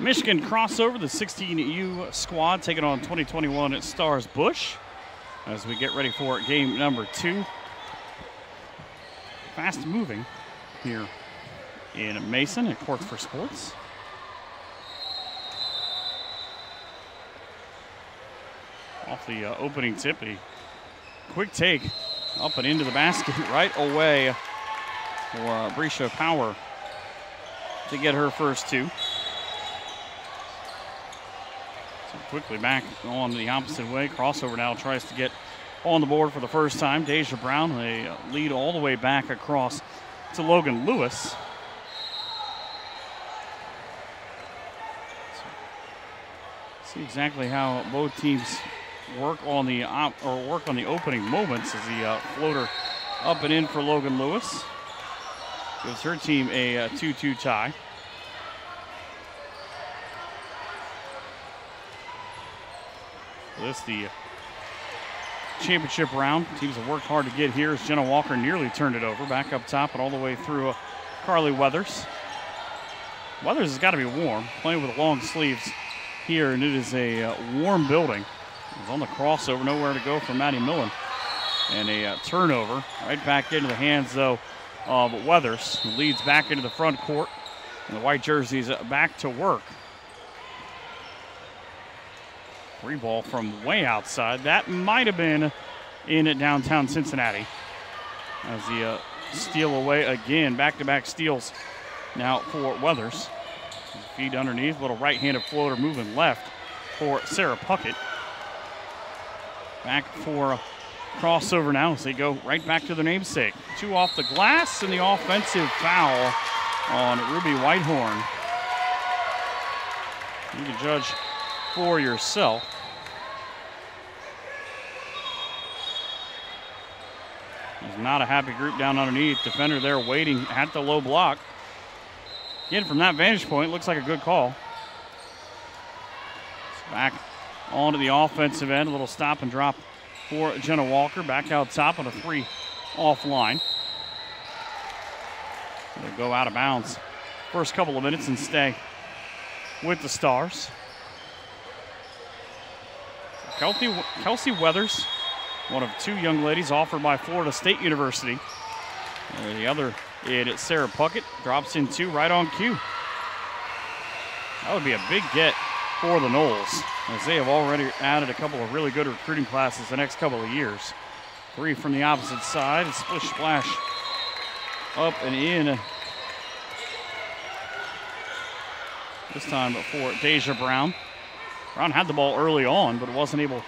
Michigan crossover, the 16U squad taking on 2021 at Starz Bush as we get ready for game number 2. Fast moving here in Mason at Courts for Sports. Off the opening tip, a quick take up and into the basket right away for Brescia Power to get her first 2. So quickly back on the opposite way. Crossover now tries to get on the board for the first time. Deja Brown, a lead all the way back across to Logan Lewis. So, see exactly how both teams work on the opening moments as the floater up and in for Logan Lewis. Gives her team a 2-2 tie. This the championship round. Teams have worked hard to get here as Jenna Walker nearly turned it over. Back up top and all the way through Carly Weathers. Weathers has got to be warm, playing with long sleeves here, and it is a warm building. It's on the crossover, nowhere to go for Maddie Millen. And a turnover right back into the hands, though, of Weathers, who leads back into the front court. And the white jerseys back to work. Free ball from way outside. That might have been in downtown Cincinnati. As the steal away again. Back-to-back steals now for Weathers. Feed underneath. Little right-handed floater moving left for Sarah Puckett. Back for crossover now as they go right back to their namesake. 2 off the glass and the offensive foul on Ruby Whitehorn. You can judge for yourself. There's not a happy group down underneath. Defender there waiting at the low block. Again, from that vantage point, looks like a good call. It's back onto the offensive end. A little stop and drop for Jenna Walker. Back out top on a 3 offline. They'll go out of bounds first couple of minutes and stay with the Stars. Kelsey Weathers, one of 2 young ladies offered by Florida State University. And the other is Sarah Puckett, drops in 2 right on cue. That would be a big get for the Noles, as they have already added a couple of really good recruiting classes the next couple of years. 3 from the opposite side, a splish splash up and in. This time for Deja Brown. Brown had the ball early on, but wasn't able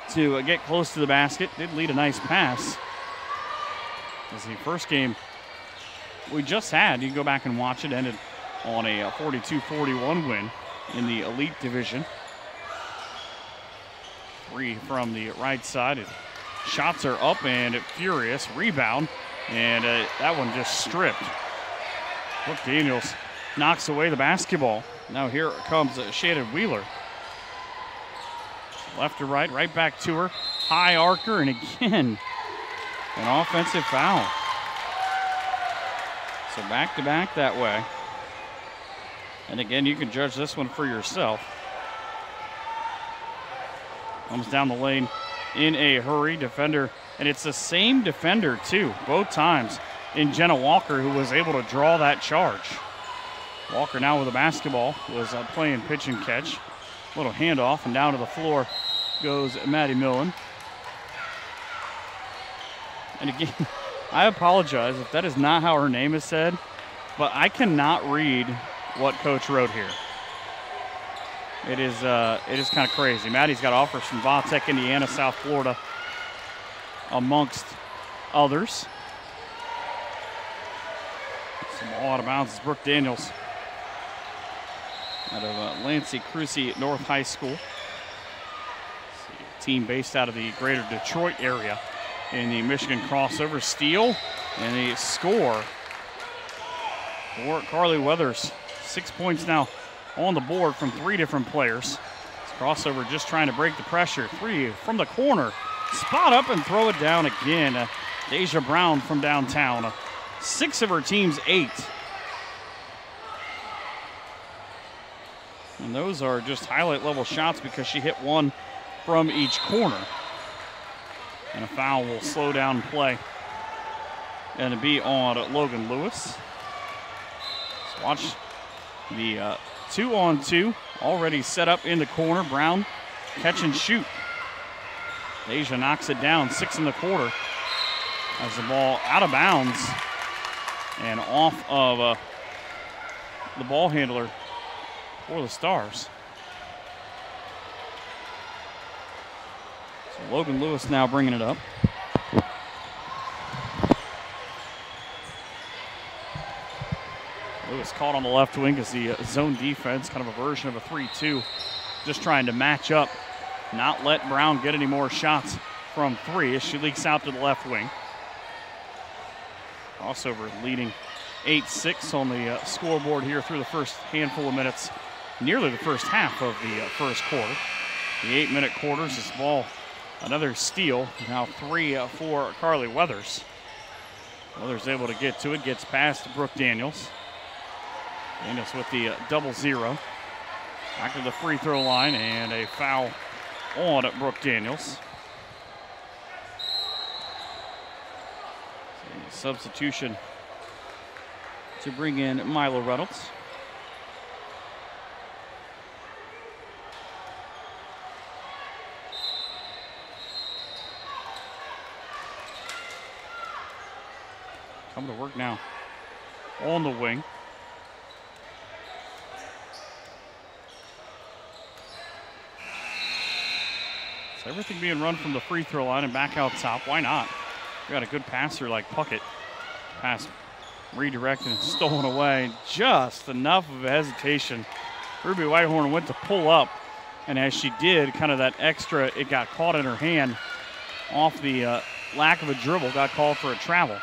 to get close to the basket. Did lead a nice pass. As the first game we just had, you can go back and watch it, ended on a 42-41 win in the Elite Division. 3 from the right side. Shots are up and furious. Rebound, and that one just stripped. Brooke Daniels knocks away the basketball. Now here comes Shannon Wheeler. Left to right, right back to her. High arcer, and again, an offensive foul. So back-to-back that way. And again, you can judge this one for yourself. Comes down the lane in a hurry. Defender, and it's the same defender, too, both times, in Jenna Walker, who was able to draw that charge. Walker now with the basketball, was playing pitch and catch. Little handoff, and down to the floor goes Maddie Millen. And again, I apologize if that is not how her name is said, but I cannot read what Coach wrote here. It is kind of crazy. Maddie's got offers from Vautech, Indiana, South Florida, amongst others. Some ball out of bounds is Brooke Daniels out of Lansing Crucy North High School. Team based out of the greater Detroit area in the Michigan crossover. Steal and the score for Carly Weathers. 6 points now on the board from 3 different players. This crossover just trying to break the pressure. 3 from the corner. Spot up and throw it down again. Deja Brown from downtown. 6 of her team's 8. And those are just highlight level shots because she hit one from each corner. And a foul will slow down play. And it'll be on Logan Lewis. Let's watch the 2-on-2 already set up in the corner. Brown catch and shoot. Deja knocks it down, 6 in the quarter. As the ball out of bounds and off of the ball handler for the Stars. So Logan Lewis now bringing it up. Lewis caught on the left wing as the zone defense, kind of a version of a 3-2, just trying to match up, not let Brown get any more shots from 3 as she leaks out to the left wing. Crossover leading 8-6 on the scoreboard here through the first handful of minutes, nearly the first half of the first quarter. The 8-minute quarters, this ball, another steal, now 3 for Carly Weathers. Weathers able to get to it, gets past Brooke Daniels. Daniels with the 0-0. Back to the free throw line and a foul on Brooke Daniels. So substitution to bring in Milo Reynolds. Coming to work now on the wing. So everything being run from the free throw line and back out top. Why not? We got a good passer like Puckett. Pass redirected and stolen away. Just enough of a hesitation. Ruby Whitehorn went to pull up, and as she did, kind of that extra, it got caught in her hand off the lack of a dribble, got called for a travel.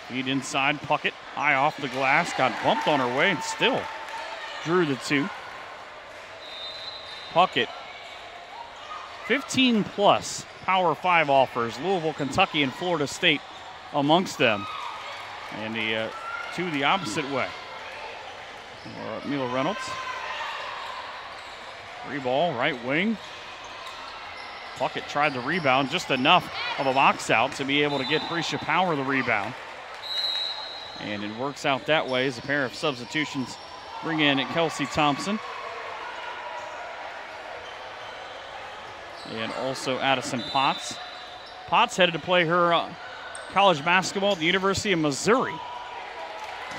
Feed inside, Puckett, high off the glass, got bumped on her way and still drew the 2. Puckett, 15+ Power 5 offers, Louisville, Kentucky, and Florida State amongst them. And the 2 the opposite way. Mila Reynolds. Free ball, right wing. Puckett tried the rebound, just enough of a box out to be able to get Prisha Power the rebound. And it works out that way as a pair of substitutions bring in Kelsey Thompson. And also Addison Potts. Potts headed to play her college basketball at the University of Missouri.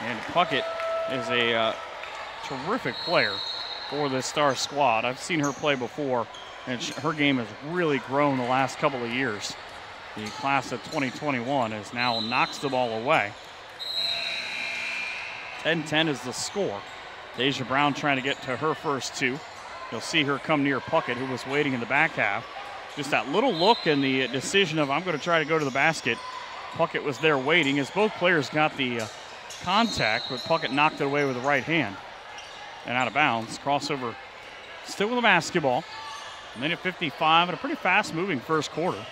And Puckett is a terrific player for this Star squad. I've seen her play before, and her game has really grown the last couple of years. The class of 2021 has now knocks the ball away. 10-10 is the score. Deja Brown trying to get to her first 2. You'll see her come near Puckett, who was waiting in the back half. Just that little look and the decision of, I'm going to try to go to the basket. Puckett was there waiting as both players got the contact, but Puckett knocked it away with the right hand. And out of bounds. Crossover still with the basketball. Minute 55 and a pretty fast-moving first quarter.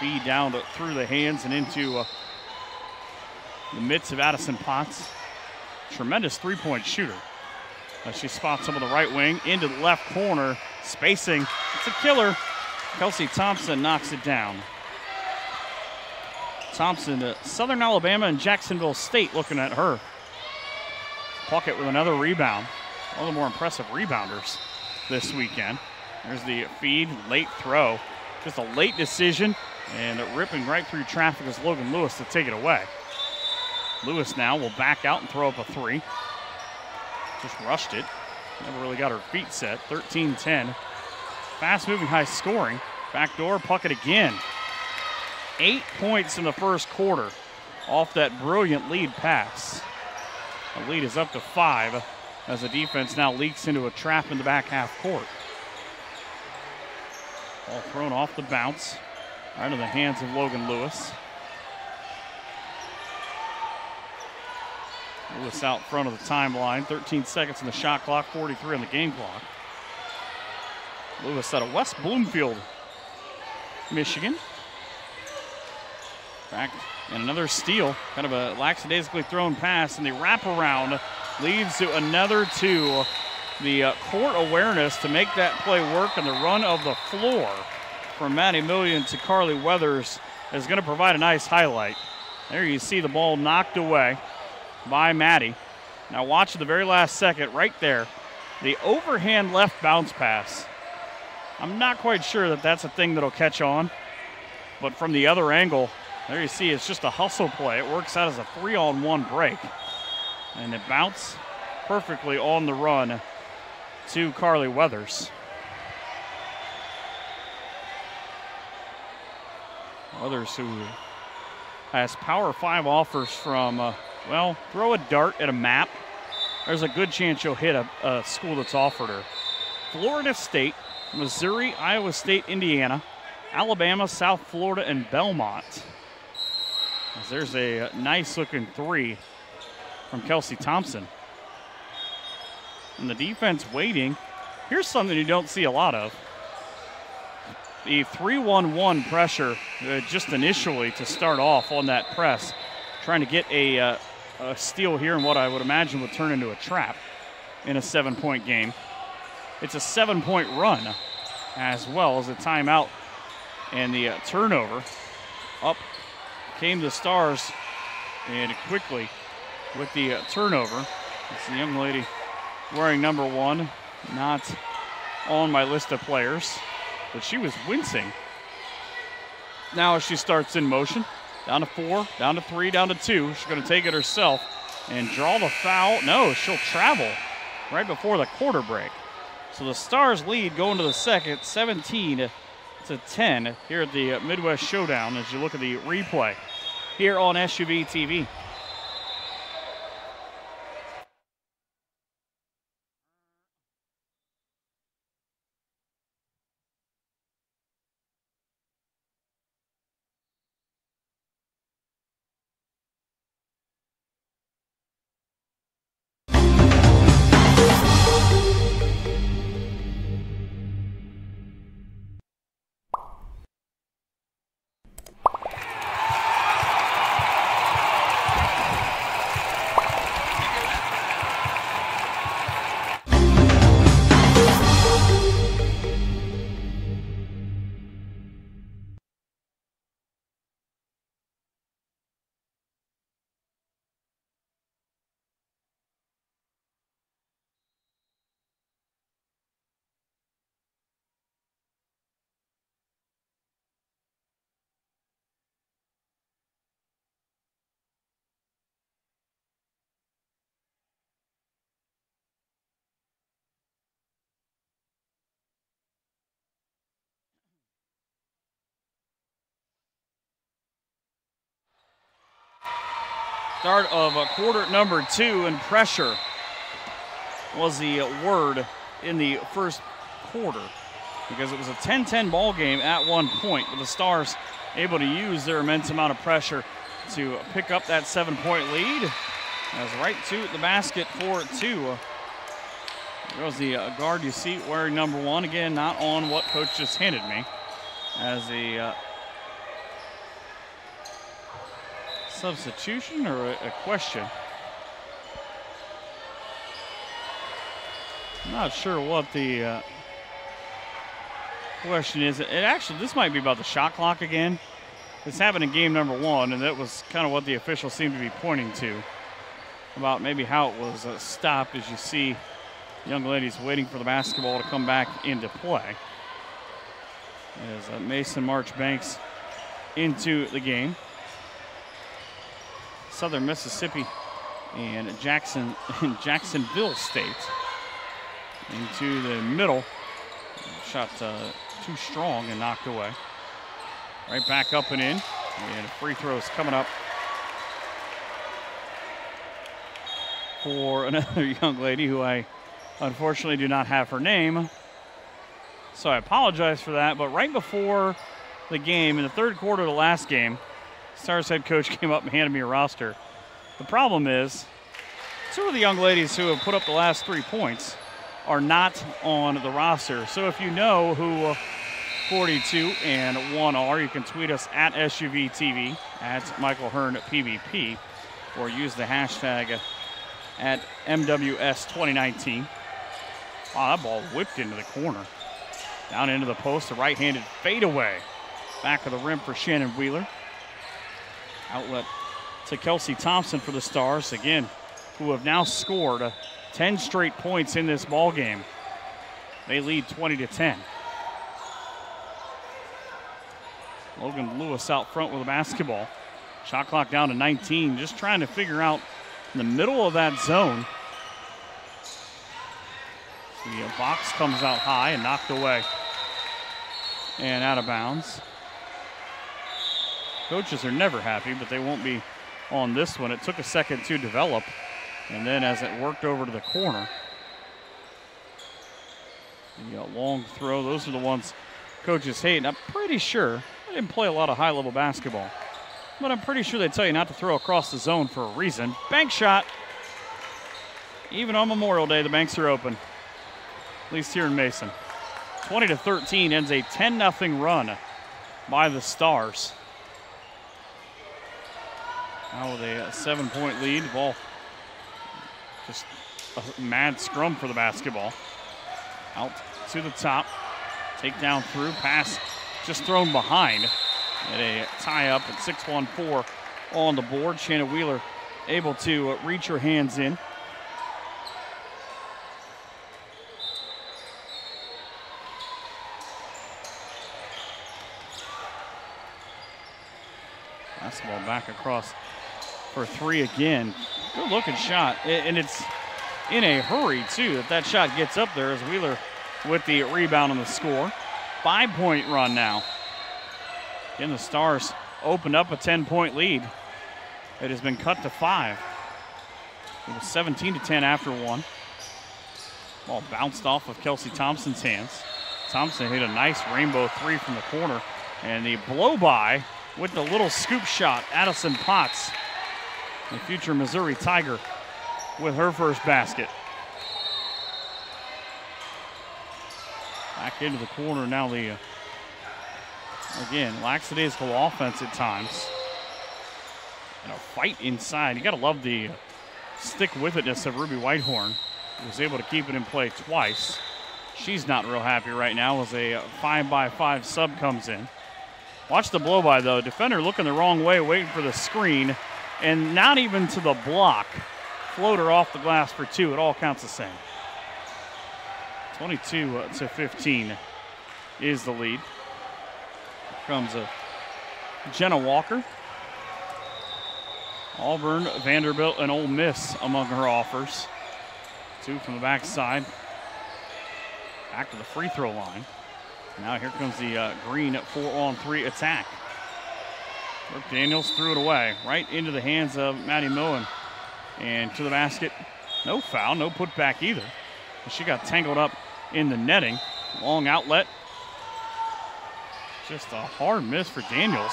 Feed down through the hands and into the midst of Addison Potts. Tremendous three-point shooter. She spots him on the right wing into the left corner. Spacing. It's a killer. Kelsey Thompson knocks it down. Thompson, Southern Alabama and Jacksonville State looking at her. Puckett with another rebound. One of the more impressive rebounders this weekend. There's the feed, late throw. Just a late decision and ripping right through traffic as Logan Lewis to take it away. Lewis now will back out and throw up a 3. Just rushed it. Never really got her feet set. 13-10. Fast-moving, high-scoring. Backdoor, Puckett again. 8 points in the first quarter off that brilliant lead pass. The lead is up to 5 as the defense now leaks into a trap in the back half court. Ball thrown off the bounce. Right in the hands of Logan Lewis. Lewis out front of the timeline. 13 seconds on the shot clock, 43 on the game clock. Lewis out of West Bloomfield Michigan. Back and another steal, kind of a lackadaisically thrown pass, and the wraparound leads to another two. The court awareness to make that play work and the run of the floor from Maddie Millian to Carly Weathers is going to provide a nice highlight. There you see the ball knocked away by Maddie. Now watch at the very last second right there, the overhand left bounce pass. I'm not quite sure that that's a thing that'll catch on, but from the other angle, there you see it's just a hustle play. It works out as a 3-on-1 break. And it bounced perfectly on the run to Carly Weathers. Weathers, who has Power 5 offers from, well, throw a dart at a map. There's a good chance you'll hit a school that's offered her. Florida State, Missouri, Iowa State, Indiana, Alabama, South Florida, and Belmont. There's a nice-looking three from Kelsey Thompson. And the defense waiting. Here's something you don't see a lot of. The 3-1-1 pressure just initially to start off on that press. Trying to get a steal here in what I would imagine would turn into a trap in a 7-point game. It's a 7-point run as well as a timeout and the turnover. Up came the Stars, and quickly with the turnover. It's the young lady wearing number 1, not on my list of players, but she was wincing. Now as she starts in motion, down to 4, down to 3, down to 2. She's going to take it herself and draw the foul. No, she'll travel right before the quarter break. So the Stars lead going to the second, 17-10 here at the Midwest Showdown as you look at the replay here on SUV TV. Start of quarter number 2, and pressure was the word in the first quarter because it was a 10-10 ball game at one point, but the Stars able to use their immense amount of pressure to pick up that 7-point lead. As right to the basket for 2. There goes the guard you see wearing number 1. Again, not on what coach just handed me as the substitution or a question. I'm not sure what the question is. This might be about the shot clock again. This happened in game number 1, and that was kind of what the officials seemed to be pointing to about maybe how it was stopped. As you see, young ladies waiting for the basketball to come back into play. As Mason Marchbanks into the game. Southern Mississippi and Jacksonville State into the middle. Shot too strong and knocked away. Right back up and in. And free throws coming up for another young lady who I unfortunately do not have her name. So I apologize for that. But right before the game, in the third quarter of the last game, Stars head coach came up and handed me a roster. The problem is, 2 of the young ladies who have put up the last 3 points are not on the roster. So if you know who 42-1R. You can tweet us at SUVTV, at Michael Hearn at PBP, or use the hashtag at MWS2019. Wow, that ball whipped into the corner. Down into the post, a right-handed fadeaway. Back of the rim for Shannon Wheeler. Outlet to Kelsey Thompson for the Stars, again, who have now scored 10 straight points in this ball game. They lead 20-10. Logan Lewis out front with the basketball. Shot clock down to 19, just trying to figure out in the middle of that zone. The box comes out high and knocked away and out of bounds. Coaches are never happy, but they won't be on this one. It took a second to develop, and then as it worked over to the corner, the long throw, those are the ones coaches hate. And I'm pretty sure, I didn't play a lot of high-level basketball, but I'm pretty sure they tell you not to throw across the zone for a reason. Bank shot. Even on Memorial Day, the banks are open, at least here in Mason. 20-13 ends a 10-0 run by the Stars. Now with a 7-point lead, the ball, just a mad scrum for the basketball. Out to the top, takedown through, pass just thrown behind. And a tie-up at 6-1-4 on the board. Shannon Wheeler able to reach her hands in. Basketball back across for three again. Good looking shot, and it's in a hurry too that shot gets up there as Wheeler with the rebound on the score. 5-point run now. Again, the Stars opened up a 10-point lead. It has been cut to 5. It was 17-10 after one. Ball bounced off of Kelsey Thompson's hands. Thompson hit a nice rainbow three from the corner, and the blow-by with the little scoop shot, Addison Potts, the future Missouri Tiger, with her first basket. Back into the corner now. The again, lackadaisical offense at times, and a fight inside. You got to love the stick-with-itness of Ruby Whitehorn, who was able to keep it in play twice. She's not real happy right now as a 5-by-5 sub comes in. Watch the blow-by, though. Defender looking the wrong way, waiting for the screen, and not even to the block. Floater off the glass for two. It all counts the same. 22-15 is the lead. Here comes Jenna Walker. Auburn, Vanderbilt, and Ole Miss among her offers. Two from the backside. Back to the free throw line. Now here comes the Green 4-on-3 attack. Brooke Daniels threw it away right into the hands of Maddie Millen. And to the basket. No foul, no putback either. She got tangled up in the netting. Long outlet. Just a hard miss for Daniels.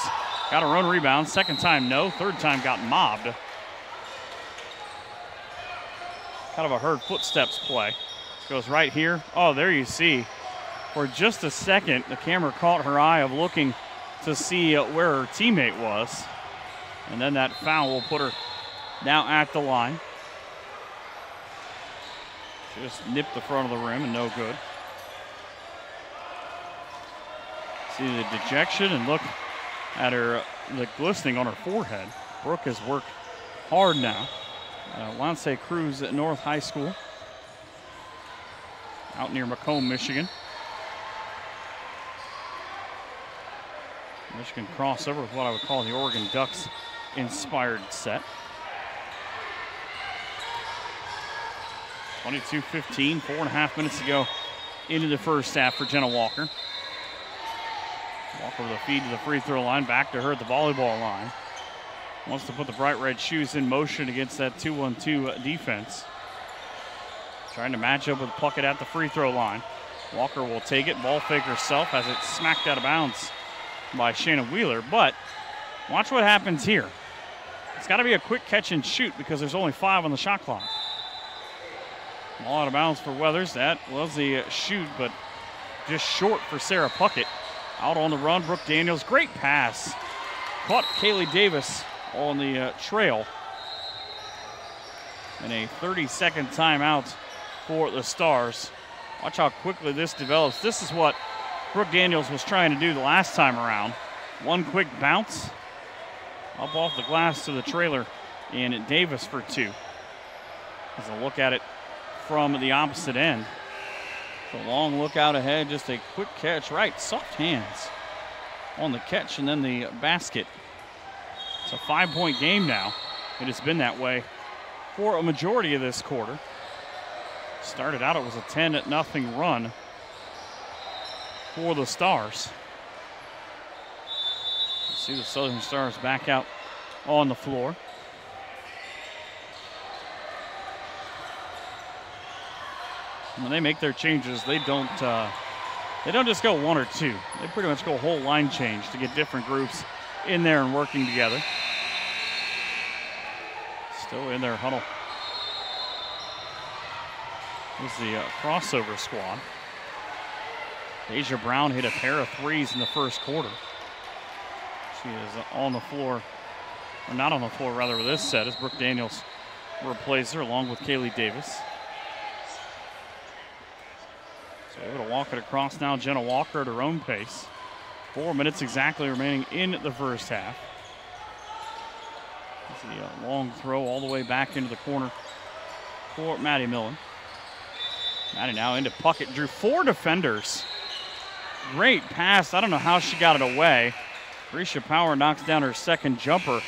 Got her own rebound. Second time, no. Third time got mobbed. Kind of a heard footsteps play. Goes right here. Oh, there you see. For just a second, the camera caught her eye of looking to see where her teammate was. And then that foul will put her now at the line. Just nipped the front of the rim and no good. See the dejection and look at her, the glistening on her forehead. Brooke has worked hard now. Lance Cruz at North High School out near Macomb, Michigan. Michigan crossover with what I would call the Oregon Ducks inspired set. 22-15, 4.5 minutes to go into the first half for Jenna Walker. Walker with a feed to the free throw line, back to her at the volleyball line. Wants to put the bright red shoes in motion against that 2-1-2 defense. Trying to match up with Puckett at the free throw line. Walker will take it, ball fake herself as it's smacked out of bounds by Shannon Wheeler, but watch what happens here. It's got to be a quick catch and shoot because there's only 5 on the shot clock. Ball out of bounds for Weathers. That was the shoot, but just short for Sarah Puckett. Out on the run, Brooke Daniels, great pass. Caught Kaylee Davis on the trail. And a 30-second timeout for the Stars. Watch how quickly this develops. This is what Brooke Daniels was trying to do the last time around. One quick bounce up off the glass to the trailer, and Davis for two. As a look at it from the opposite end. The long look out ahead, just a quick catch, right, soft hands on the catch and then the basket. It's a 5-point game now. It has been that way for a majority of this quarter. Started out, it was a 10-0 run for the Stars. See the Southern Stars back out on the floor. When they make their changes, they don't just go one or two. They pretty much go whole line change to get different groups in there and working together. Still in their huddle. This is the crossover squad. Deja Brown hit a pair of threes in the first quarter. She is on the floor, or not on the floor rather, with this set as Brooke Daniels replaces her along with Kaylee Davis. So able to walk it across now, Jenna Walker at her own pace. 4 minutes exactly remaining in the first half. The long throw all the way back into the corner for Maddie Millen. Maddie now into Puckett, drew 4 defenders. Great pass, I don't know how she got it away. Brescia Power knocks down her second jumper,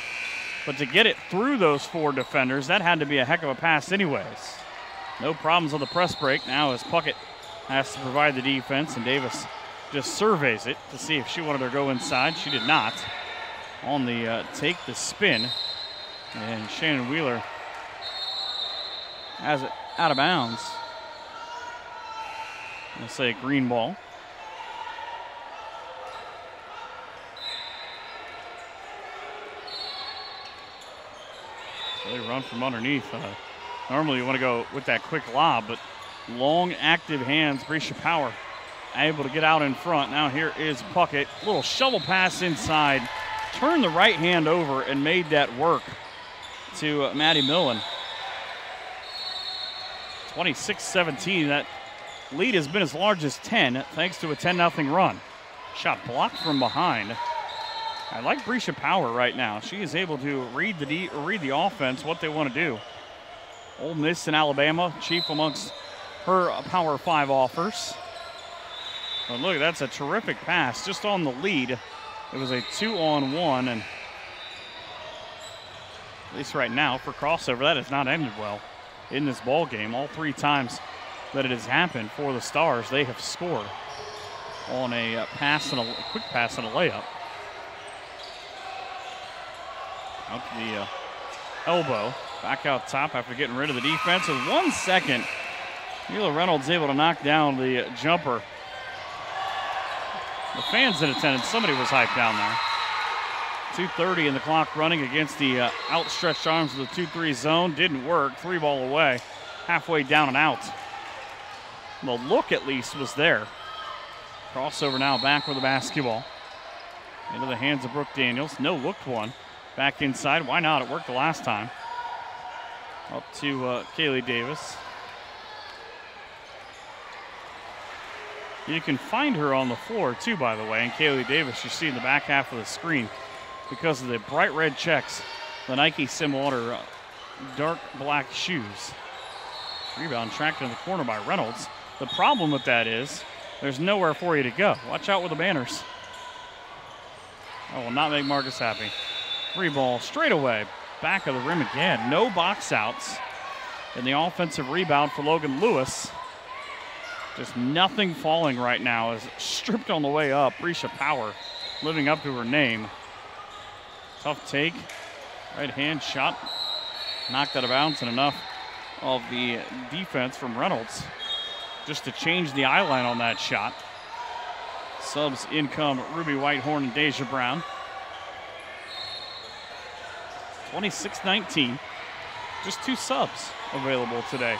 but to get it through those 4 defenders, that had to be a heck of a pass anyways. No problems on the press break now as Puckett has to provide the defense, and Davis just surveys it to see if she wanted to go inside. She did not. On the take, the spin, and Shannon Wheeler has it out of bounds. I'm going to say green ball. So they run from underneath. Normally you want to go with that quick lob, but long, active hands. Brescia Power able to get out in front. Now here is Puckett. Little shovel pass inside. Turned the right hand over and made that work to Maddie Millen. 26-17. That lead has been as large as 10 thanks to a 10-0 run. Shot blocked from behind. I like Brescia Power right now. She is able to read the offense, what they want to do. Ole Miss and Alabama, chief amongst her Power 5 offers. But look, that's a terrific pass just on the lead. It was a 2-on-1, and at least right now for crossover, that has not ended well in this ball game. All 3 times that it has happened for the Stars, they have scored on a pass and a quick pass and a layup. Out to the elbow, back out top after getting rid of the defense. With 1 second, Mila Reynolds able to knock down the jumper. The fans in attendance, somebody was hyped down there. 2:30 in the clock running against the outstretched arms of the 2-3 zone. Didn't work, 3-ball away, halfway down and out. The look at least was there. Crossover now back with the basketball. Into the hands of Brooke Daniels. No looked one. Back inside, why not? It worked the last time. Up to Kaylee Davis. You can find her on the floor too, by the way, and Kaylee Davis you see in the back half of the screen because of the bright red checks, the Nike symbol on her dark black shoes. Rebound tracked in the corner by Reynolds. The problem with that is there's nowhere for you to go. Watch out with the banners. That will not make Marcus happy. 3-ball straight away. Back of the rim again. No box outs. And the offensive rebound for Logan Lewis. Just nothing falling right now as stripped on the way up. Brescia Power living up to her name. Tough take. Right hand shot. Knocked out of bounds, and enough of the defense from Reynolds just to change the eye line on that shot. Subs in come Ruby Whitehorn and Deja Brown. 26-19. Just 2 subs available today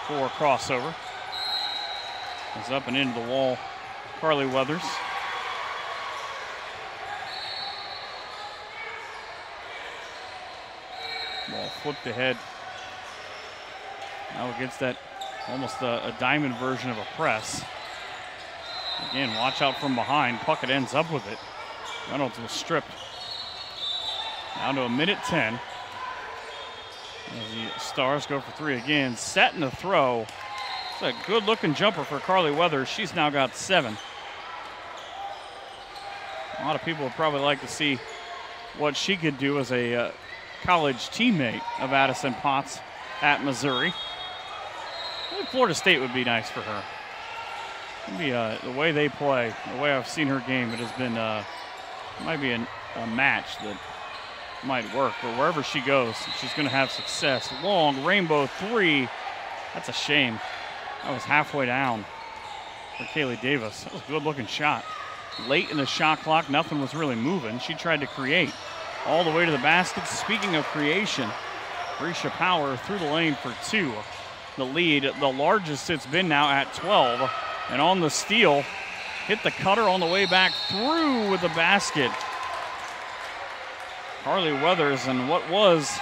for crossover. Is up and into the wall, Carly Weathers. Ball flipped ahead. Now against that almost a diamond version of a press. Again, watch out from behind. Puckett ends up with it. Reynolds was stripped. Down to 1:10. As the Stars go for three again. Setting the throw. It's a good-looking jumper for Carly Weathers. She's now got 7. A lot of people would probably like to see what she could do as a college teammate of Addison Potts at Missouri. I think Florida State would be nice for her. It'd be, the way they play, the way I've seen her game, it has been might be a match that might work. But wherever she goes, she's going to have success. Long rainbow three. That's a shame. That was halfway down for Kaylee Davis. That was a good-looking shot. Late in the shot clock, nothing was really moving. She tried to create all the way to the basket. Speaking of creation, Risha Power through the lane for 2. The lead, the largest it's been now at 12. And on the steal, hit the cutter on the way back through with the basket. Carly Weathers, and what was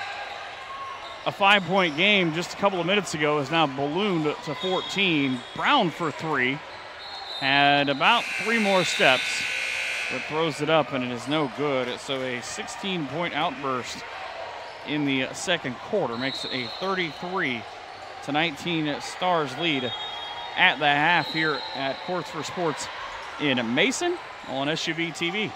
a 5-point game just a couple of minutes ago, is now ballooned to 14. Brown for 3. Had about 3 more steps, but throws it up, and it is no good. So a 16-point outburst in the second quarter makes it a 33-19 Stars lead at the half here at Courts for Sports in Mason on SUV TV.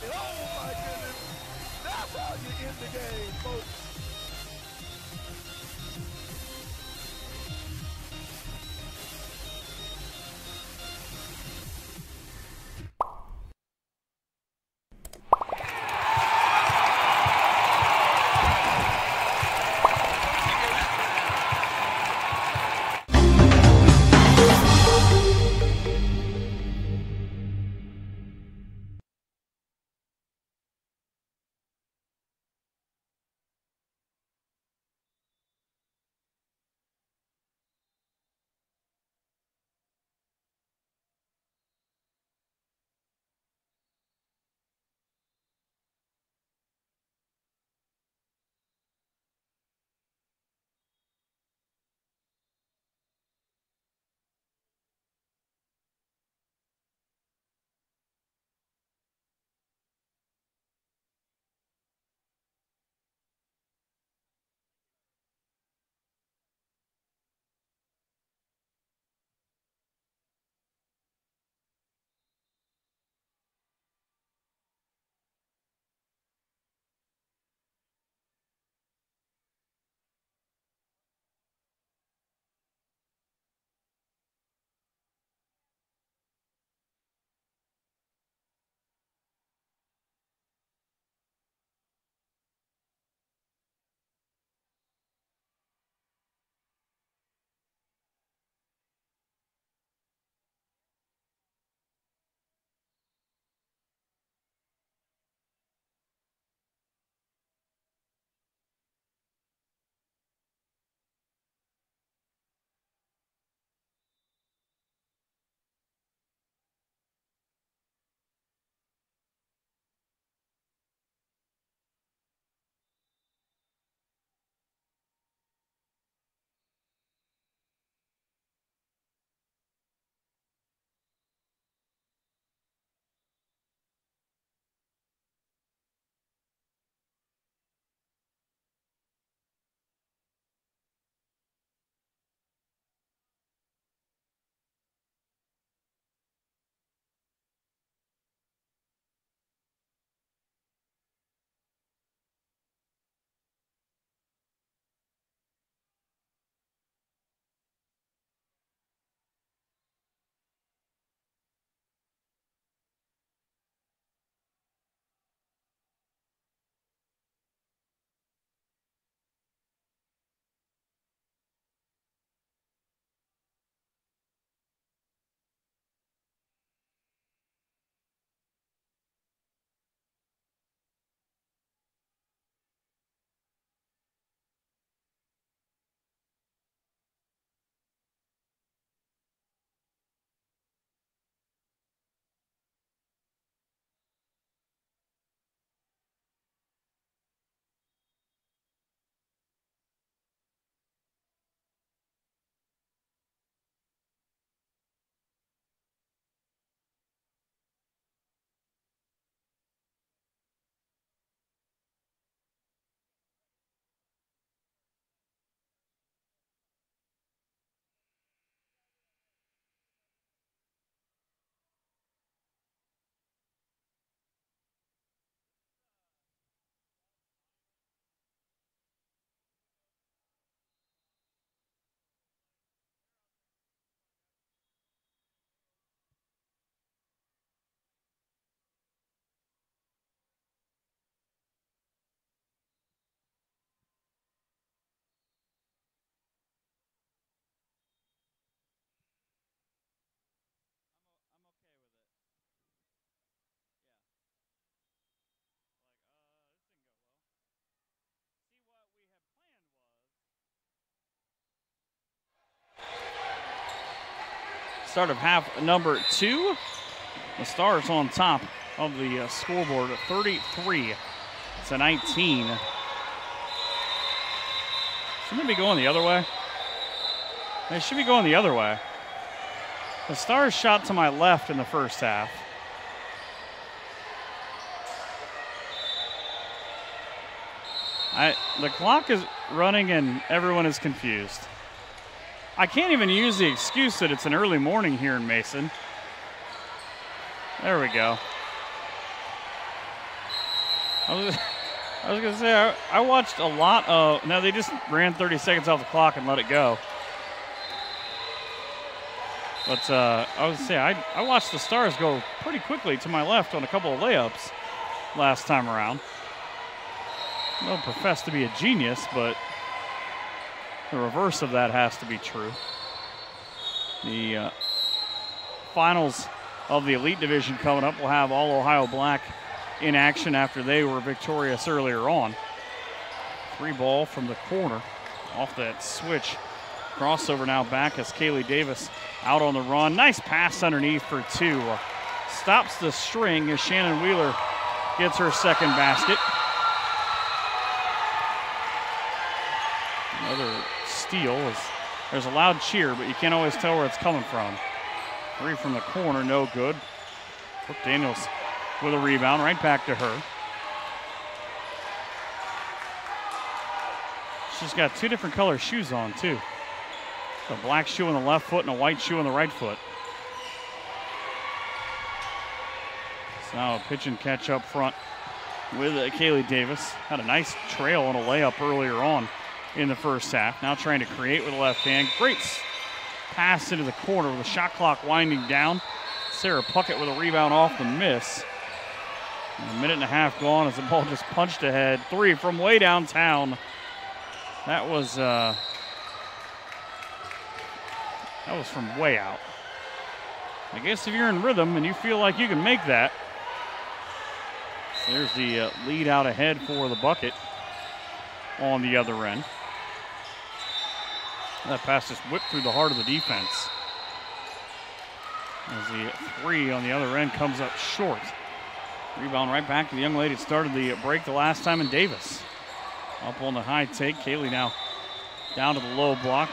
Oh my goodness, that's how you end the game, folks. Start of half number 2. The Stars on top of the scoreboard at 33-19. Shouldn't they be going the other way? They should be going the other way. The Stars shot to my left in the first half. The clock is running and everyone is confused. I can't even use the excuse that it's an early morning here in Mason. There we go. I was going to say, I watched a lot of, no, they just ran 30 seconds off the clock and let it go. But I was going to say, I watched the Stars go pretty quickly to my left on a couple of layups last time around. I don't profess to be a genius, but the reverse of that has to be true. The finals of the Elite Division coming up will have all Ohio Black in action after they were victorious earlier on. 3 ball from the corner off that switch. Crossover now back as Kaylee Davis out on the run. Nice pass underneath for 2. Stops the string as Shannon Wheeler gets her second basket. Another steal. There's a loud cheer, but you can't always tell where it's coming from. 3 from the corner, no good. Brooke Daniels with a rebound, right back to her. She's got 2 different color shoes on, too. A black shoe on the left foot and a white shoe on the right foot. So now a pitch and catch up front with Kaylee Davis. Had a nice trail on a layup earlier on in the first half. Now trying to create with the left hand. Great pass into the corner with the shot clock winding down. Sarah Puckett with a rebound off the miss. And a minute and a half gone as the ball just punched ahead. 3 from way downtown. That was from way out. I guess if you're in rhythm and you feel like you can make that. So there's the lead out ahead for the bucket on the other end. That pass just whipped through the heart of the defense. As the 3 on the other end comes up short. Rebound right back to the young lady that started the break the last time in Davis. Up on the high take. Kaylee now down to the low block.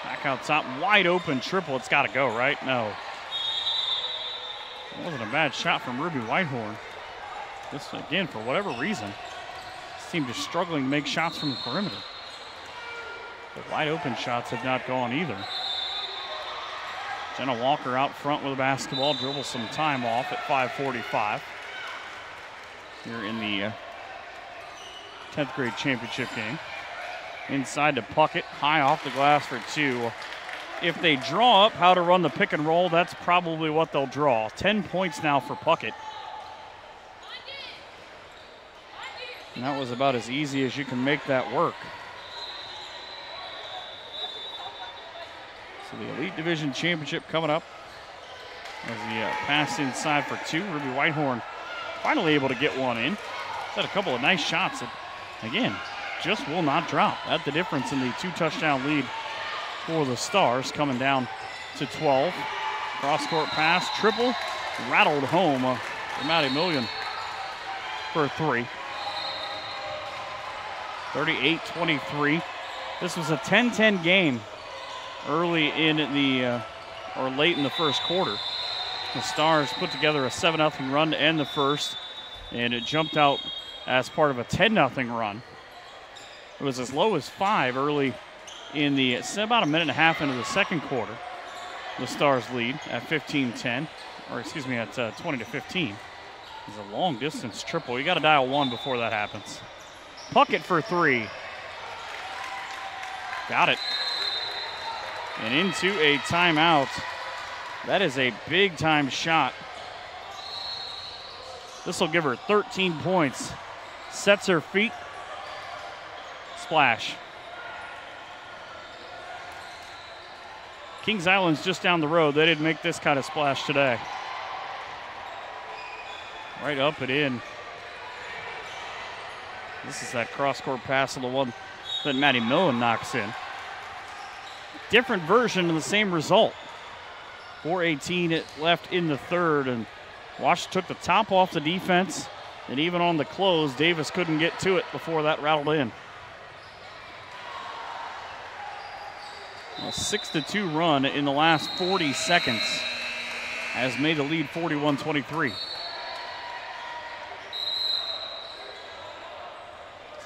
Back out top. Wide open triple. It's got to go, right? No. It wasn't a bad shot from Ruby Whitehorn. This, again, for whatever reason, this team just struggling to make shots from the perimeter. The wide open shots have not gone either. Jenna Walker out front with the basketball, dribbles some time off at 5:45. Here in the 10th grade championship game. Inside to Puckett, high off the glass for 2. If they draw up how to run the pick and roll, that's probably what they'll draw. 10 points now for Puckett. And that was about as easy as you can make that work. So the Elite Division Championship coming up. As the pass inside for 2. Ruby Whitehorn finally able to get one in. Had a couple of nice shots that, again, just will not drop. That's the difference in the 2-touchdown lead for the Stars, coming down to 12. Cross-court pass, triple, rattled home for Maddie Milligan for 3. 38-23. This was a 10-10 game early in the, or late in the first quarter. The Stars put together a 7-0 run to end the first, and it jumped out as part of a 10-0 run. It was as low as 5 early in the, about a minute and a half into the second quarter. The Stars lead at 15-10, or excuse me, at 20-15. It's a long distance triple. You got to dial 1 before that happens. Puckett for 3. Got it. And into a timeout. That is a big time shot. This will give her 13 points. Sets her feet. Splash. Kings Island's just down the road. They didn't make this kind of splash today. Right up and in. This is that cross-court pass of the one that Maddie Millen knocks in. Different version of the same result. 4:18 left in the third, and Washington took the top off the defense, and even on the close, Davis couldn't get to it before that rattled in. A 6-2 run in the last 40 seconds has made the lead 41-23.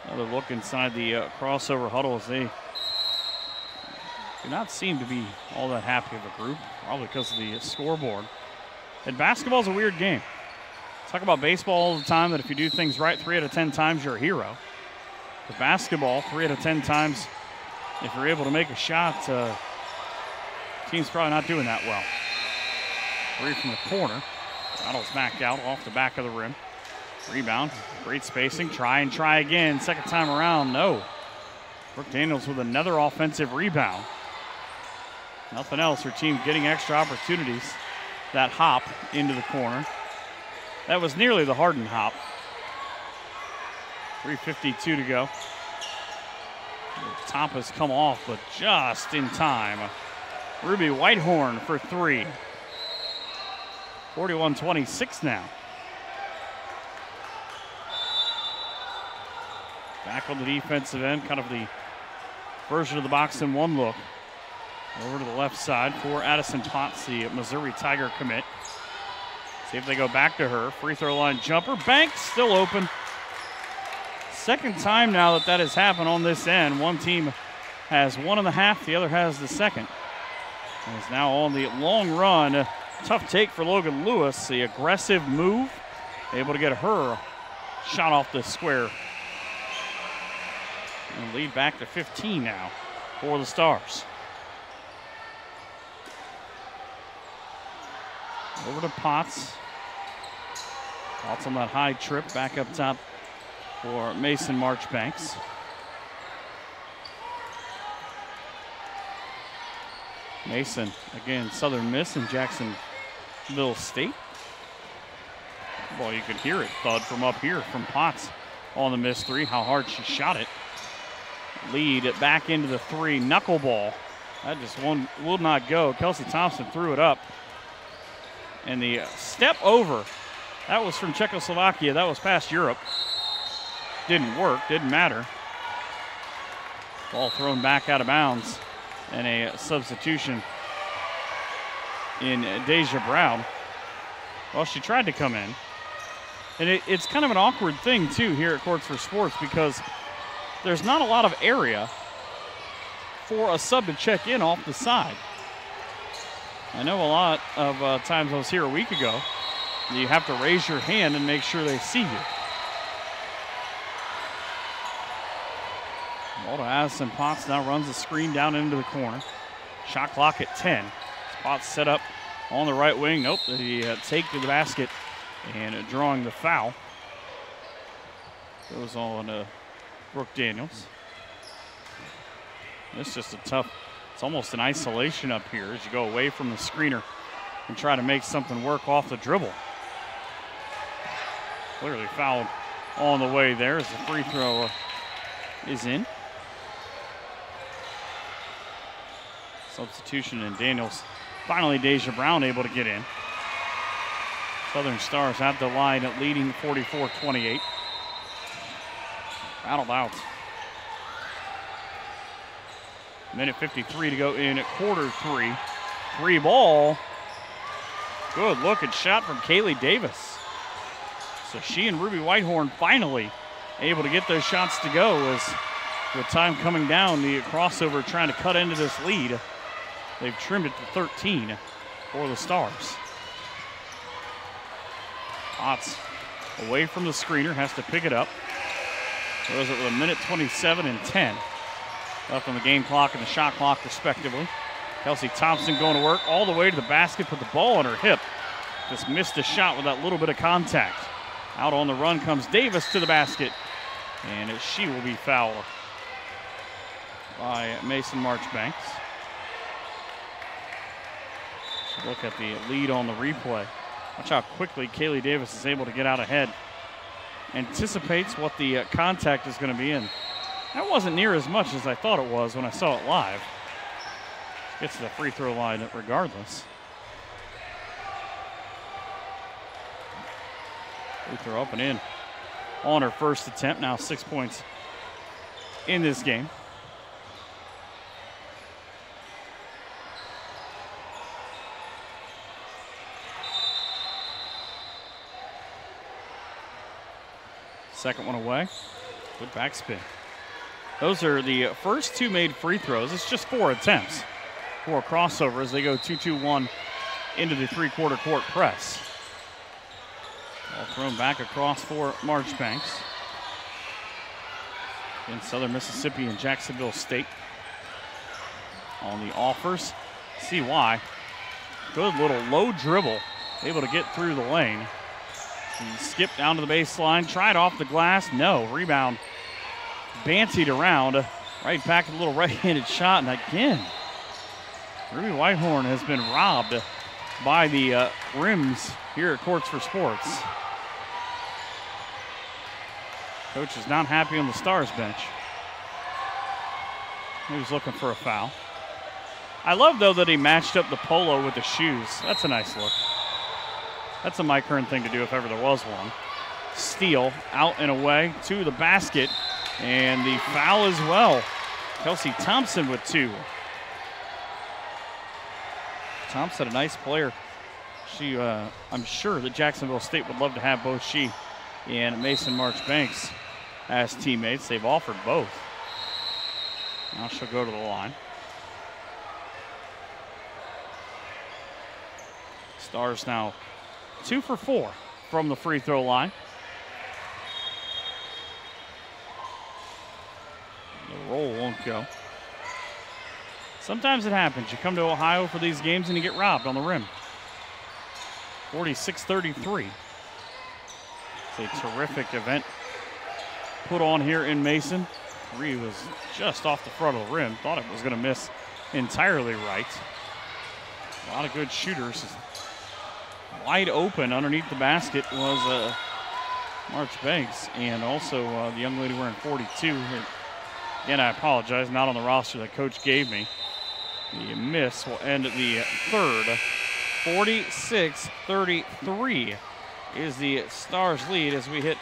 Another look inside the crossover huddle as they do not seem to be all that happy of a group, probably because of the scoreboard. And basketball's a weird game. Talk about baseball all the time, that if you do things right 3 out of 10 times, you're a hero. But basketball, 3 out of 10 times, if you're able to make a shot, team's probably not doing that well. 3 from the corner. Rattles back out off the back of the rim. Rebound, great spacing, try again. Second time around, no. Brooke Daniels with another offensive rebound. Nothing else, her team getting extra opportunities. That hop into the corner. That was nearly the Harden hop. 3:52 to go. The top has come off, but just in time. Ruby Whitehorn for 3. 41-26 now. Back on the defensive end, kind of the version of the box in one look. Over to the left side for Addison Potts, the Missouri Tiger commit. See if they go back to her. Free throw line jumper. Banks still open. Second time now that has happened on this end. One team has 1.5, the other has the second. And is now on the long run. Tough take for Logan Lewis. The aggressive move. Able to get her shot off the square. And lead back to 15 now for the Stars. Over to Potts. Potts on that high trip, back up top for Mason Marchbanks. Mason, again, Southern Miss in Jacksonville State. Well, you could hear it thud from up here from Potts on the missed 3, how hard she shot it. Lead it back into the 3, knuckleball. That just will not go. Kelsey Thompson threw it up. And the step over, that was from Czechoslovakia. That was past Europe. Didn't work, didn't matter. Ball thrown back out of bounds. And a substitution in Deja Brown. Well, she tried to come in. And it's kind of an awkward thing, too, here at Courts for Sports, because there's not a lot of area for a sub to check in off the side. I know a lot of times I was here a week ago, you have to raise your hand and make sure they see you. Ball to Addison Potts, now runs the screen down into the corner. Shot clock at 10. Potts set up on the right wing. Nope, the take to the basket and drawing the foul. Goes on Brooke Daniels. It's just a tough, it's almost an isolation up here as you go away from the screener and try to make something work off the dribble. Clearly fouled on the way there as the free throw is in. Substitution in Daniels. Finally, Deja Brown able to get in. Southern Stars at the line at leading 44-28. Rattled out. Minute 53 to go in quarter 3. 3 ball. Good looking shot from Kaylee Davis. So she and Ruby Whitehorn finally able to get those shots to go as with time coming down, the crossover trying to cut into this lead. They've trimmed it to 13 for the Stars. Potts away from the screener, has to pick it up. Throws it with a minute 27 and 10 left on the game clock and the shot clock respectively. Kelsey Thompson going to work all the way to the basket, put the ball on her hip. Just missed a shot with that little bit of contact. Out on the run comes Davis to the basket, and she will be fouled by Mason Marchbanks. Look at the lead on the replay. Watch how quickly Kaylee Davis is able to get out ahead. Anticipates what the contact is going to be in. That wasn't near as much as I thought it was when I saw it live. Gets to the free throw line regardless. Free throw up and in on her first attempt. Now 6 points in this game. Second one away. Good backspin. Those are the first two made free throws. It's just 4 attempts for a crossover as they go 2-2-1 into the three-quarter court press. Ball thrown back across for Marchbanks. In Southern Mississippi and Jacksonville State. On the offers. See why. Good little low dribble. Able to get through the lane. He skipped down to the baseline. Tried off the glass. No. Rebound. Bantied around. Right back to the little right-handed shot. And again, Ruby Whitehorn has been robbed by the rims here at Courts for Sports. Coach is not happy on the Starz bench. He was looking for a foul. I love, though, that he matched up the polo with the shoes. That's a nice look. That's a Mike Hearn thing to do if ever there was one. Steal out and away to the basket. And the foul as well. Kelsey Thompson with 2. Thompson, a nice player. She, I'm sure that Jacksonville State would love to have both she and Mason Marchbanks as teammates. They've offered both. Now she'll go to the line. Starz now 2 for 4 from the free throw line. The roll won't go. Sometimes it happens. You come to Ohio for these games and you get robbed on the rim. 46-33. It's a terrific event put on here in Mason. 3 was just off the front of the rim. Thought it was going to miss entirely right. A lot of good shooters. Wide open underneath the basket was Marchbanks and also the young lady wearing 42. Again, I apologize, not on the roster that Coach gave me. The miss will end the third. 46-33 is the Starz lead as we hit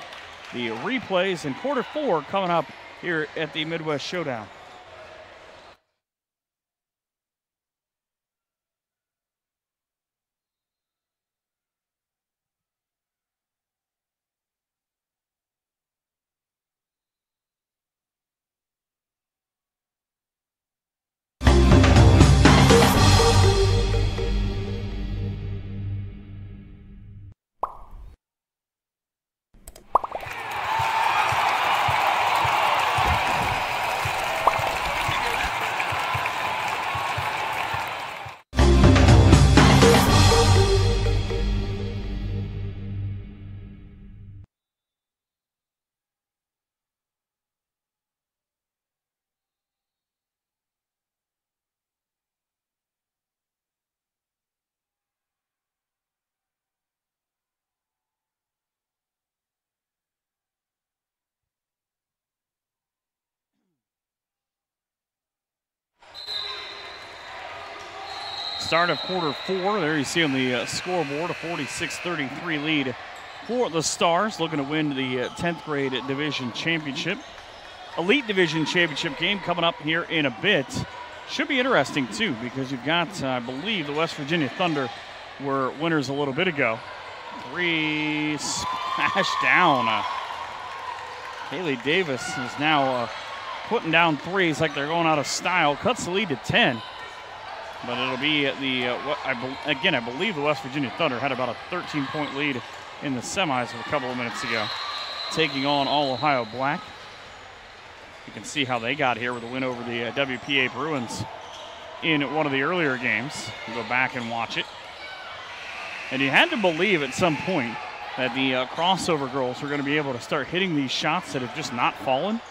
the replays in quarter 4 coming up here at the Midwest Showdown. Start of quarter 4. There you see on the scoreboard a 46-33 lead for the Starz, looking to win the 10th grade division championship. Elite division championship game coming up here in a bit. Should be interesting too because you've got, I believe, the West Virginia Thunder were winners a little bit ago. 3 smash down. Haley Davis is now putting down threes like they're going out of style. Cuts the lead to 10. But it'll be the, I believe the West Virginia Thunder had about a 13-point lead in the semis a couple of minutes ago, taking on All Ohio Black. You can see how they got here with a win over the WPA Bruins in one of the earlier games. We'll go back and watch it. And you had to believe at some point that the crossover girls were going to be able to start hitting these shots that have just not fallen.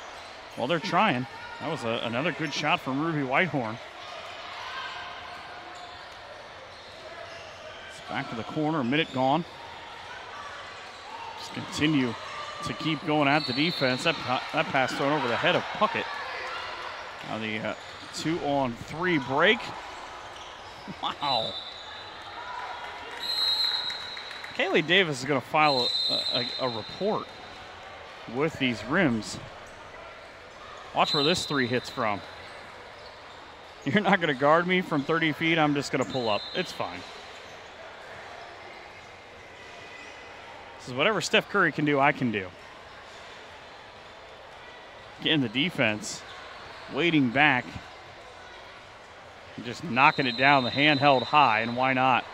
Well, they're trying. That was another good shot from Ruby Whitehorn. Back to the corner, a minute gone. Just continue to keep going at the defense. That pass thrown over the head of Puckett. Now the 2-on-3 break. Wow. Kaylee Davis is going to file a report with these rims. Watch where this three hits from. You're not going to guard me from 30 feet. I'm just going to pull up. It's fine. This is whatever Steph Curry can do, I can do. Getting the defense, waiting back, just knocking it down, the hand held high, and why not?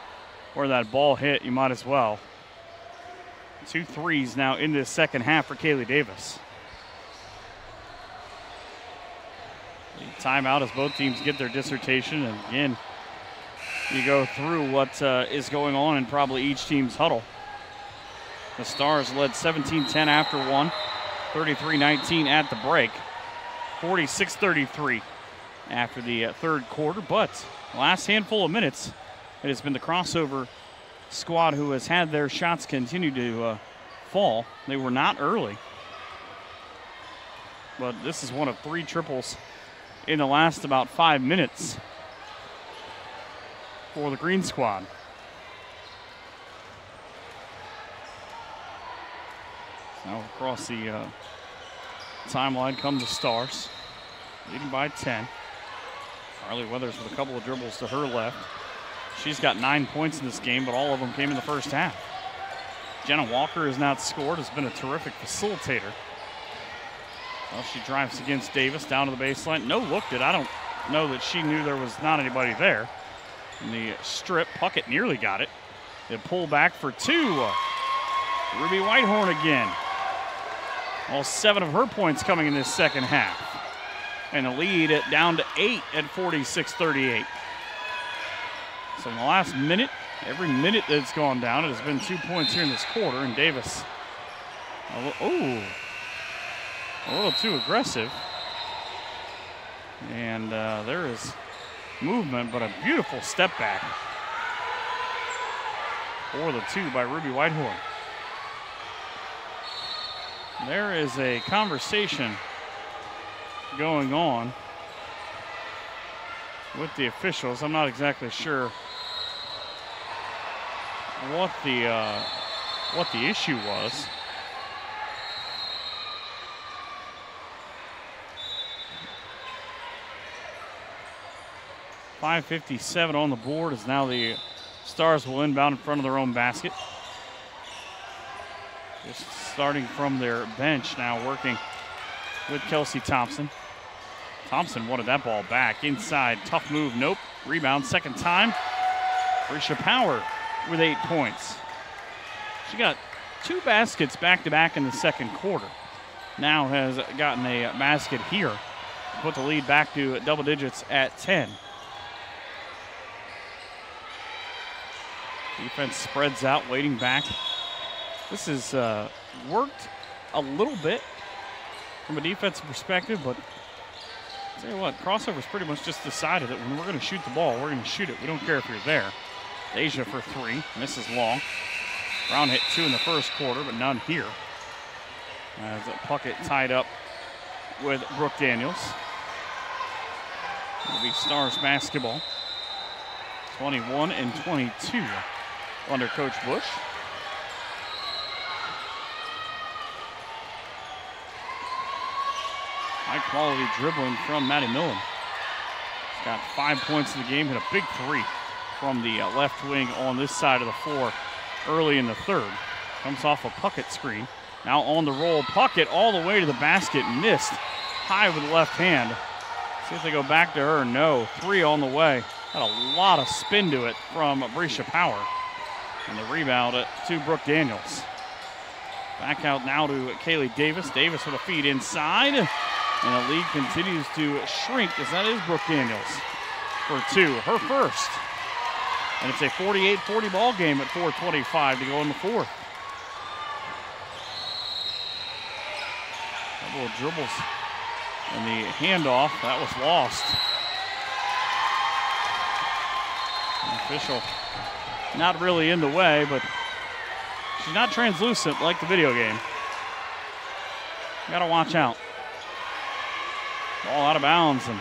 Where that ball hit, you might as well. 2 threes now in this second half for Kaylee Davis. Timeout as both teams get their dissertation, and again, you go through what is going on in probably each team's huddle. The Stars led 17-10 after one, 33-19 at the break, 46-33 after the third quarter, but last handful of minutes, it has been the crossover squad who has had their shots continue to fall. They were not early, but this is one of 3 triples in the last about 5 minutes for the green squad. Now across the timeline come the Stars, leading by 10. Carly Weathers with a couple of dribbles to her left. She's got 9 points in this game, but all of them came in the first half. Jenna Walker has not scored, has been a terrific facilitator. Well, she drives against Davis down to the baseline. No looked it. I don't know that she knew there was not anybody there. In the strip, Puckett nearly got it. They pull back for 2. Ruby Whitehorn again. All 7 of her points coming in this second half. And the lead down to 8 at 46-38. So in the last minute, every minute that's gone down, it has been 2 points here in this quarter. And Davis, a little too aggressive. And there is movement, but a beautiful step back for the 2 by Ruby Whitehorn. There is a conversation going on with the officials. I'm not exactly sure what the issue was. .557 on the board as now the Stars will inbound in front of their own basket. Just starting from their bench now, working with Kelsey Thompson. Thompson wanted that ball back inside. Tough move. Nope. Rebound second time. Brisha Power with 8 points. She got 2 baskets back-to-back in the second quarter. Now has gotten a basket here. Put the lead back to double digits at 10. Defense spreads out, waiting back. This has worked a little bit from a defensive perspective, but I'll tell you what, crossover's pretty much just decided that when we're going to shoot the ball, we're going to shoot it. We don't care if you're there. Deja for 3, misses long. Brown hit 2 in the first quarter, but none here. As Puckett tied up with Brooke Daniels. It'll be Stars basketball. 21-22 under Coach Bush. High quality dribbling from Maddie Millen. She's got 5 points in the game, hit a big 3 from the left wing on this side of the floor early in the third. Comes off a Puckett screen. Now on the roll, Puckett all the way to the basket, missed high with the left hand. See if they go back to her. No, 3 on the way. Had a lot of spin to it from Brisha Power. And the rebound to Brooke Daniels. Back out now to Kaylee Davis. Davis with a feed inside. And the lead continues to shrink as that is Brooke Daniels for 2, her first. And it's a 48-40 ball game at 4:25 to go in the fourth. Couple of dribbles and the handoff, that was lost. The official not really in the way, but she's not translucent like the video game. Gotta watch out. Ball out of bounds, and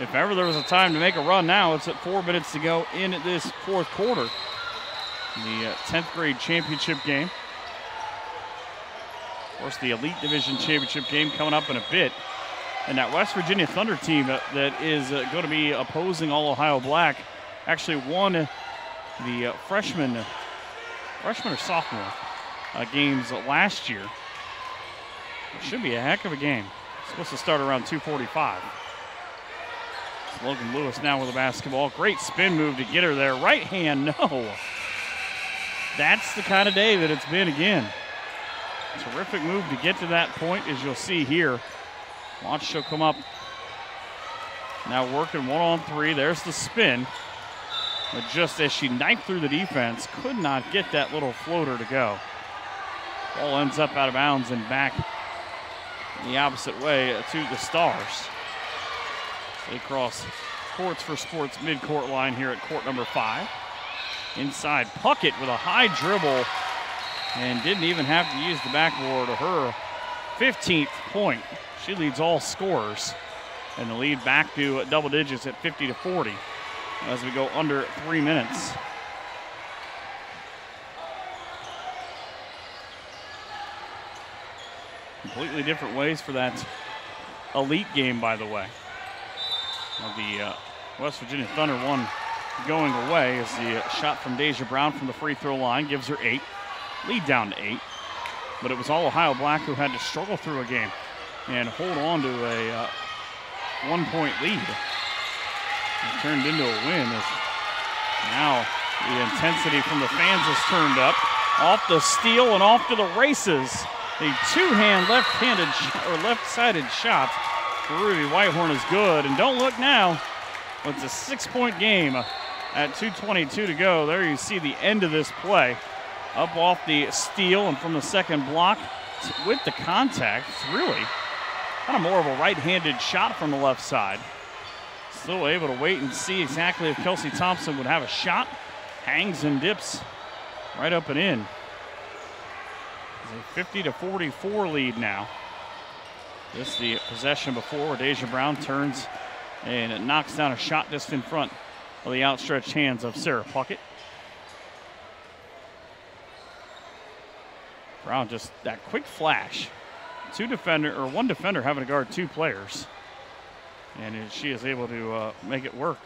if ever there was a time to make a run now, it's at 4 minutes to go in this fourth quarter. The 10th grade championship game. Of course, the Elite Division championship game coming up in a bit. And that West Virginia Thunder team that is going to be opposing All Ohio Black actually won the freshman or sophomore games last year. It should be a heck of a game. It's supposed to start around 2:45. It's Logan Lewis now with the basketball. Great spin move to get her there. Right hand, no. That's the kind of day that it's been again. Terrific move to get to that point, as you'll see here. Watch, she'll come up. Now working 1-on-3. There's the spin. But just as she knifed through the defense, could not get that little floater to go. Ball ends up out of bounds and back the opposite way to the Stars. They cross Courts for Sports midcourt line here at court number 5. Inside Puckett with a high dribble and didn't even have to use the backboard. Her 15th point. She leads all scorers, and the lead back to double digits at 50-40 as we go under 3 minutes. Completely different ways for that Elite game, by the way. The West Virginia Thunder one going away as the shot from Deja Brown from the free throw line gives her 8. Lead down to 8. But it was All Ohio Black who had to struggle through a game and hold on to a 1-point lead. It turned into a win as now the intensity from the fans is turned up. Off the steal and off to the races. A two-hand left-sided shot for Ruby Whitehorn is good. And don't look now. It's a 6-point game at 2:22 to go. There you see the end of this play. Up off the steal and from the second block with the contact. It's really kind of more of a right-handed shot from the left side. Still able to wait and see exactly if Kelsey Thompson would have a shot. Hangs and dips right up and in. It's a 50-44 lead now. This the possession before where Deja Brown turns and it knocks down a shot just in front of the outstretched hands of Sarah Puckett. Brown just that quick flash. One defender having to guard 2 players. And she is able to make it work.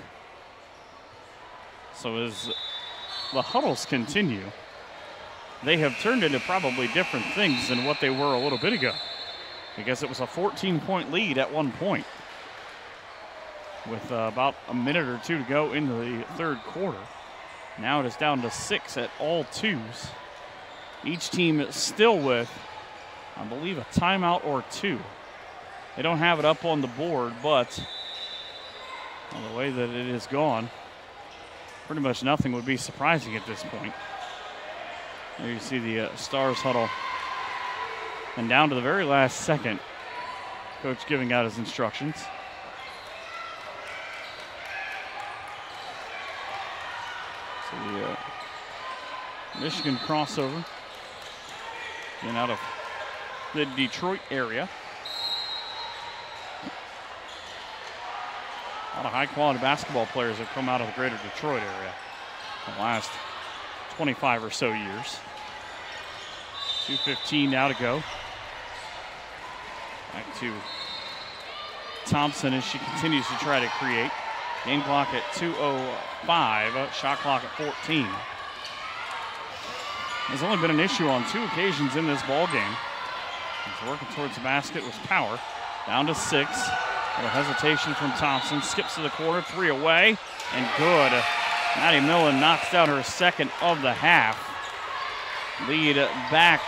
So as the huddles continue, they have turned into probably different things than what they were a little bit ago. Because it was a 14-point lead at one point with about a minute or 2 to go into the third quarter. Now it is down to 6 at all 2s. Each team is still with, I believe, a timeout or 2. They don't have it up on the board, but the way that it is gone, pretty much nothing would be surprising at this point. There you see the Stars huddle. And down to the very last second, coach giving out his instructions. So the Michigan crossover. And out of the Detroit area. A lot of high-quality basketball players have come out of the greater Detroit area in the last 25 or so years. 2:15 now to go. Back to Thompson as she continues to try to create. Game clock at 2:05, shot clock at 14. There's only been an issue on 2 occasions in this ball game. He's working towards the basket with power. Down to 6. A little hesitation from Thompson. Skips to the corner, 3 away, and good. Maddie Millen knocks down her second of the half. Lead back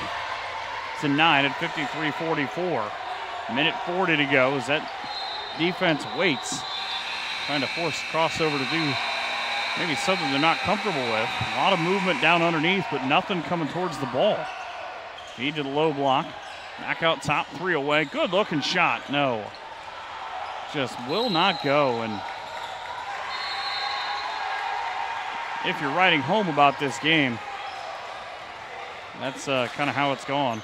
to 9 at 53-44. Minute 40 to go as that defense waits. Trying to force crossover to do maybe something they're not comfortable with. A lot of movement down underneath, but nothing coming towards the ball. Feed to the low block. Back out top, 3 away. Good looking shot. No. Just will not go. And if you're writing home about this game, that's kind of how it's gone.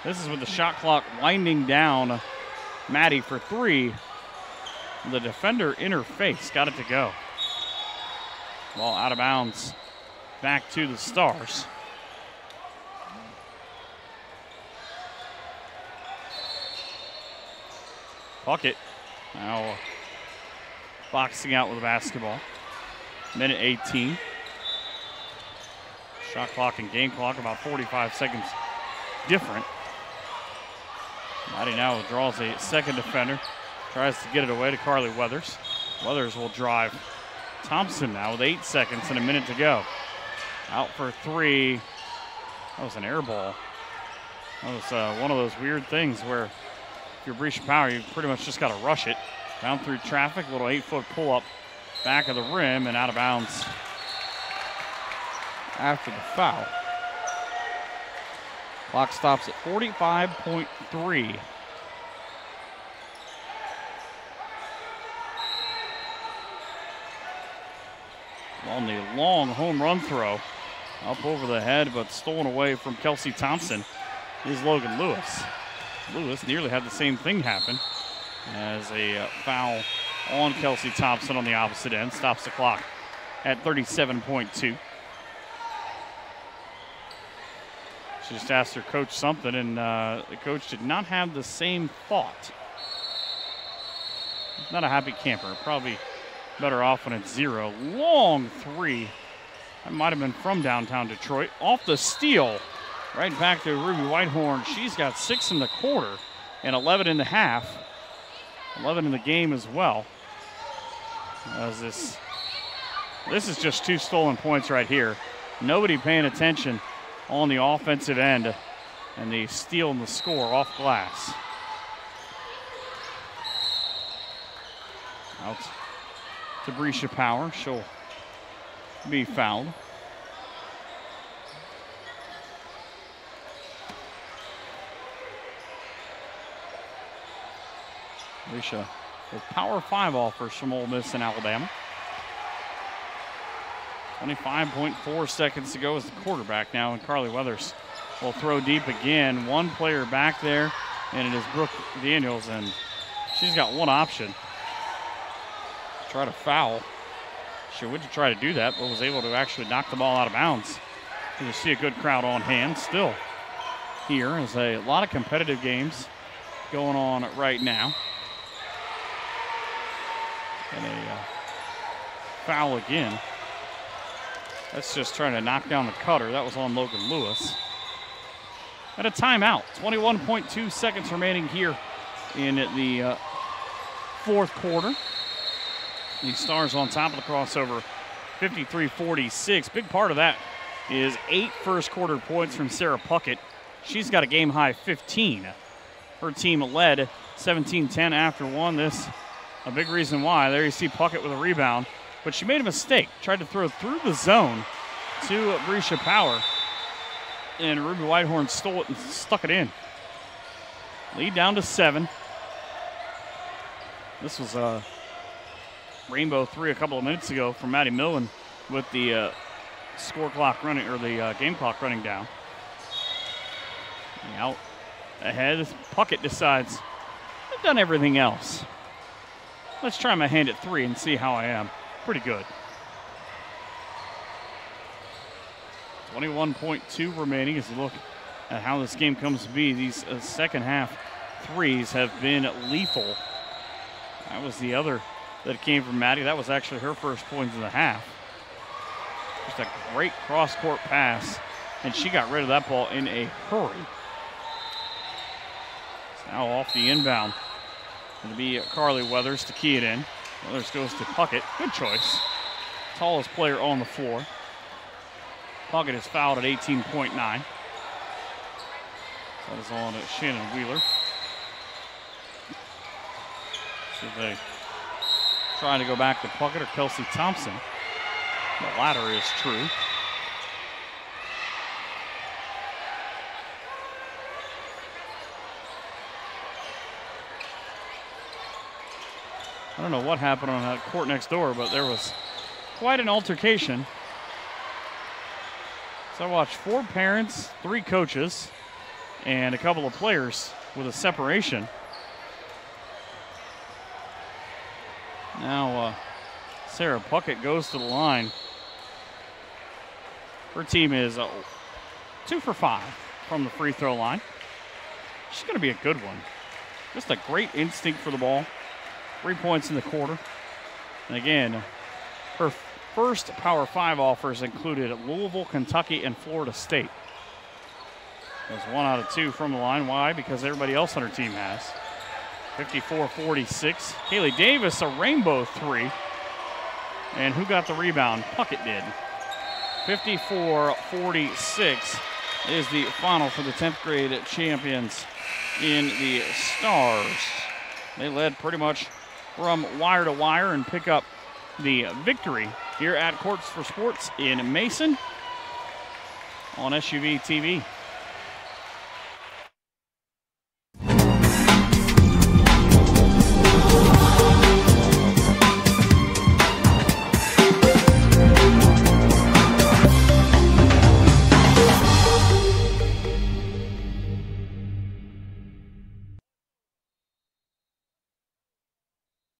This is with the shot clock winding down. Maddie for 3. The defender in her face got it to go. Ball out of bounds back to the Stars. Puckett now boxing out with the basketball. Minute 18. Shot clock and game clock about 45 seconds different. Maddie now draws a second defender. Tries to get it away to Carly Weathers. Weathers will drive Thompson now with 8 seconds and a minute to go. Out for three. That was an air ball. That was one of those weird things where if you're Brescia Power, you pretty much just got to rush it. Down through traffic, little 8-foot pull-up back of the rim and out of bounds after the foul. Clock stops at 45.3. On the long home run throw, up over the head, but stolen away from Kelsey Thompson is Logan Lewis. Lewis nearly had the same thing happen as a foul on Kelsey Thompson on the opposite end. Stops the clock at 37.2. She just asked her coach something, and the coach did not have the same thought. Not a happy camper. Probably better off when it's 0. Long three. That might have been from downtown Detroit. Off the steal. Right back to Ruby Whitehorn. She's got 6 in the quarter and 11 in the half. 11 in the game as well. As this is just 2 stolen points right here. Nobody paying attention on the offensive end, and the steal and the score off glass. Out to Brescia Power. She'll be fouled. Brescia with Power 5 offers from Ole Miss and Alabama. 25.4 seconds to go as the quarterback now, and Carly Weathers will throw deep again. One player back there, and it is Brooke Daniels, and she's got one option. Try to foul. She went to try to do that, but was able to actually knock the ball out of bounds. You see a good crowd on hand still here. Is a lot of competitive games going on right now. And a foul again. That's just trying to knock down the cutter. That was on Logan Lewis. And a timeout. 21.2 seconds remaining here in the fourth quarter. The Stars on top of the crossover, 53-46. Big part of that is 8 first quarter points from Sarah Puckett. She's got a game high 15. Her team led 17-10 after one. This a big reason why. There you see Puckett with a rebound. But she made a mistake. Tried to throw through the zone to Brescia Power. And Ruby Whitehorn stole it and stuck it in. Lead down to 7. This was a Rainbow 3 a couple of minutes ago from Maddie Millen with the score clock running, or the game clock running down. Out ahead, Puckett decides, I've done everything else. Let's try my hand at 3 and see how I am. Pretty good. 21.2 remaining as you look at how this game comes to be. These second half threes have been lethal. That was the other that came from Maddie. That was actually her first points in the half. Just a great cross-court pass, and she got rid of that ball in a hurry. It's now off the inbound. It'll be Carly Weathers to key it in. Weathers goes to Puckett. Good choice. Tallest player on the floor. Puckett is fouled at 18.9. That is on Shannon Wheeler. So they trying to go back to Puckett or Kelsey Thompson. The latter is true. I don't know what happened on that court next door, but there was quite an altercation. So I watched 4 parents, 3 coaches, and a couple of players with a separation. Now Sarah Puckett goes to the line. Her team is 2 for 5 from the free throw line. She's going to be a good one. Just a great instinct for the ball. 3 points in the quarter. And again, her first Power 5 offers included Louisville, Kentucky, and Florida State. That's 1 out of 2 from the line. Why? Because everybody else on her team has. 54-46. Haley Davis, a rainbow 3. And who got the rebound? Puckett did. 54-46 is the final for the 10th grade champions in the Starz. They led pretty much from wire to wire and pick up the victory here at Courts for Sports in Mason on SUV TV.